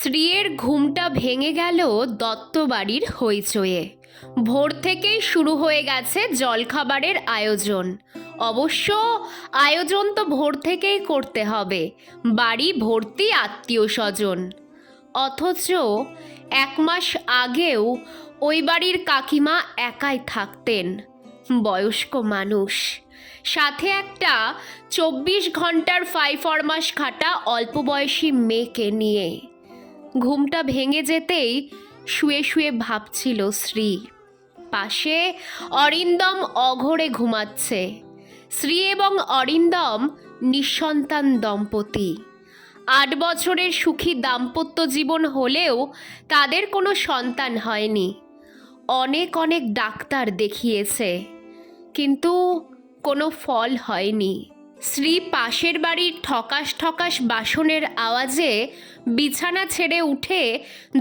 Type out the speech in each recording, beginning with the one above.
স্ত্রীর ঘুমটা ভেঙে গেল দত্ত বাড়ির হইচয়ে। ভোর থেকেই শুরু হয়ে গেছে জলখাবারের আয়োজন। অবশ্য আয়োজন তো ভোর থেকেই করতে হবে, বাড়ি ভর্তি আত্মীয় স্বজন। অথচ 1 মাস আগেও ওই বাড়ির কাকিমা একাই থাকতেন, বয়স্ক মানুষ, সাথে একটা 24 ঘন্টার ফরমাস খাটা অল্প বয়সী মেয়েকে নিয়ে। ঘুমটা ভেঙে যেতেই শুয়ে শুয়ে ভাবছিল শ্রী। পাশে অরিন্দম অঘোরে ঘুমাচ্ছে। শ্রী এবং অরিন্দম নিঃসন্তান দম্পতি। 8 বছরের সুখী দাম্পত্য জীবন হলেও তাদের কোনো সন্তান হয়নি। অনেক অনেক ডাক্তার দেখিয়েছে, কিন্তু কোনো ফল হয়নি। শ্রী পাশের বাড়ির ঠকাস ঠকাস বাসনের আওয়াজে বিছানা ছেড়ে উঠে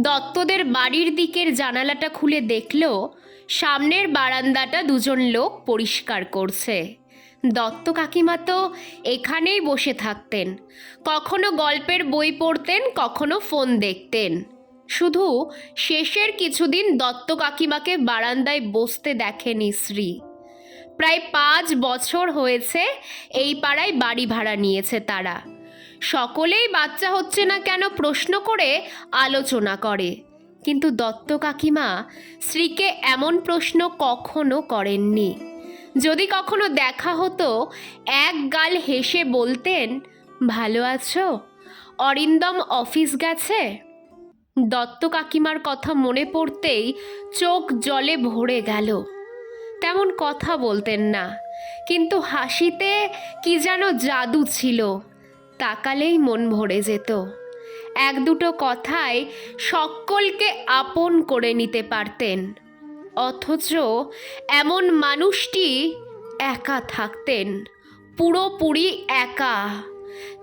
দত্তদের বাড়ির দিকের জানালাটা খুলে দেখল সামনের বারান্দাটা দুজন লোক পরিষ্কার করছে। দত্ত কাকিমা তো এখানেই বসে থাকতেন, কখনো গল্পের বই পড়তেন, কখনো ফোন দেখতেন। শুধু শেষের কিছুদিন দত্ত কাকিমাকে বারান্দায় বসতে দেখেনি শ্রী। প্রায় 5 বছর হয়েছে এই পাড়ায় বাড়ি ভাড়া নিয়েছে তারা। সকলেই বাচ্চা হচ্ছে না কেন প্রশ্ন করে আলোচনা করে, কিন্তু দত্ত কাকিমা শ্রীকে এমন প্রশ্ন কখনো করেননি। যদি কখনো দেখা হতো, এক গাল হেসে বলতেন, ভালো আছো? অরিন্দম অফিস গেছে? দত্ত কাকিমার কথা মনে পড়তেই চোখ জলে ভরে গেল। তেমন কথা বলতেন না, কিন্তু হাসিতে কি যেন জাদু ছিল, তাকালেই মন ভরে যেত। 1-2 কথায় সকলকে আপন করে নিতে পারতেন। অথচ এমন মানুষটি একা থাকতেন, পুরোপুরি একা।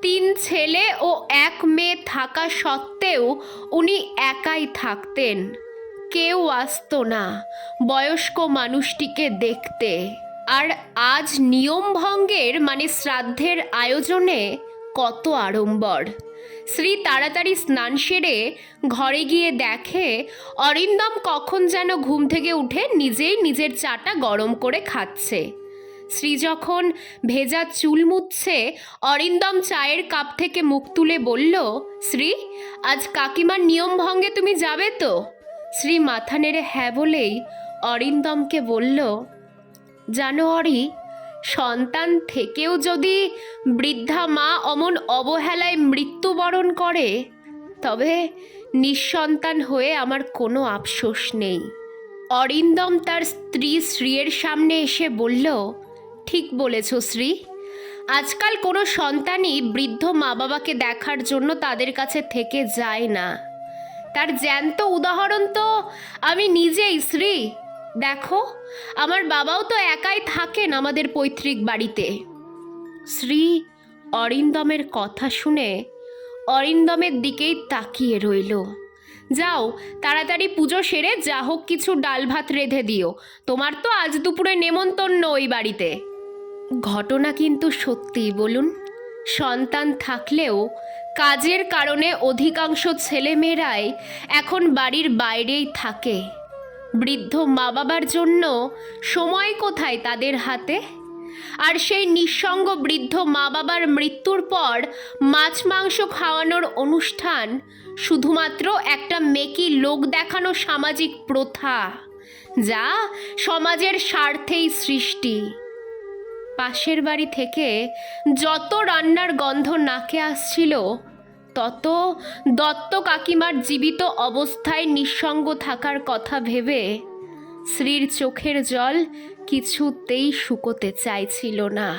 3 ছেলে ও 1 মেয়ে থাকা সত্ত্বেও উনি একাই থাকতেন। কেউ আসতো না বয়স্ক মানুষটিকে দেখতে। আর আজ নিয়ম ভঙ্গের মানে শ্রাদ্ধের আয়োজনে কত আড়ম্বর। শ্রী তাড়াতাড়ি স্নান সেরে ঘরে গিয়ে দেখে অরিন্দম কখন যেন ঘুম থেকে উঠে নিজেই নিজের চাটা গরম করে খাচ্ছে। শ্রী যখন ভেজা চুল মুছছে, অরিন্দম চায়ের কাপ থেকে মুখ তুলে বলল, শ্রী, আজ কাকিমার নিয়ম ভঙ্গে তুমি যাবে তো? শ্রী মাথা নেড়ে হ্যাঁ বলেই অরিন্দমকে বলল, জানো অরি, সন্তান থেকেও যদি বৃদ্ধা মা অমন অবহেলায় মৃত্যুবরণ করে, তবে নিঃসন্তান হয়ে আমার কোনো আফসোস নেই। অরিন্দম তার স্ত্রী শ্রীয়ের সামনে এসে বলল, ঠিক বলেছ শ্রী, আজকাল কোনো সন্তানই বৃদ্ধ মা বাবাকে দেখার জন্য তাদের কাছে থেকে যায় না। তার জ্যান্ত উদাহরণ তো আমি নিজেই শ্রী। দেখো, আমার বাবাও তো একাই থাকেন আমাদের পৈতৃক বাড়িতে। শ্রী অরিন্দমের কথা শুনে অরিন্দমের দিকেই তাকিয়ে রইল। যাও, তাড়াতাড়ি পুজো সেরে যা হোক কিছু ডাল ভাত রেঁধে দিও, তোমার তো আজ দুপুরে নেমন্তন্ন ওই বাড়িতে। ঘটনা কিন্তু সত্যি বলুন, সন্তান থাকলেও কাজের কারণে অধিকাংশ ছেলেমেয়েরাই এখন বাড়ির বাইরেই থাকে। বৃদ্ধ মা বাবার জন্য সময় কোথায় তাদের হাতে? আর সেই নিঃসঙ্গ বৃদ্ধ মা বাবার মৃত্যুর পর মাছ মাংস খাওয়ানোর অনুষ্ঠান শুধুমাত্র একটা মেকি লোক দেখানো সামাজিক প্রথা, যা সমাজের স্বার্থেই সৃষ্টি। পাশের বাড়ি থেকে যত রান্নার গন্ধ নাকে আসছিল, তত দত্ত কাকিমার জীবিত অবস্থায় নিঃসঙ্গ থাকার কথা ভেবে শ্রীর চোখের জল কিছুতেই শুকোতে চাইছিল না।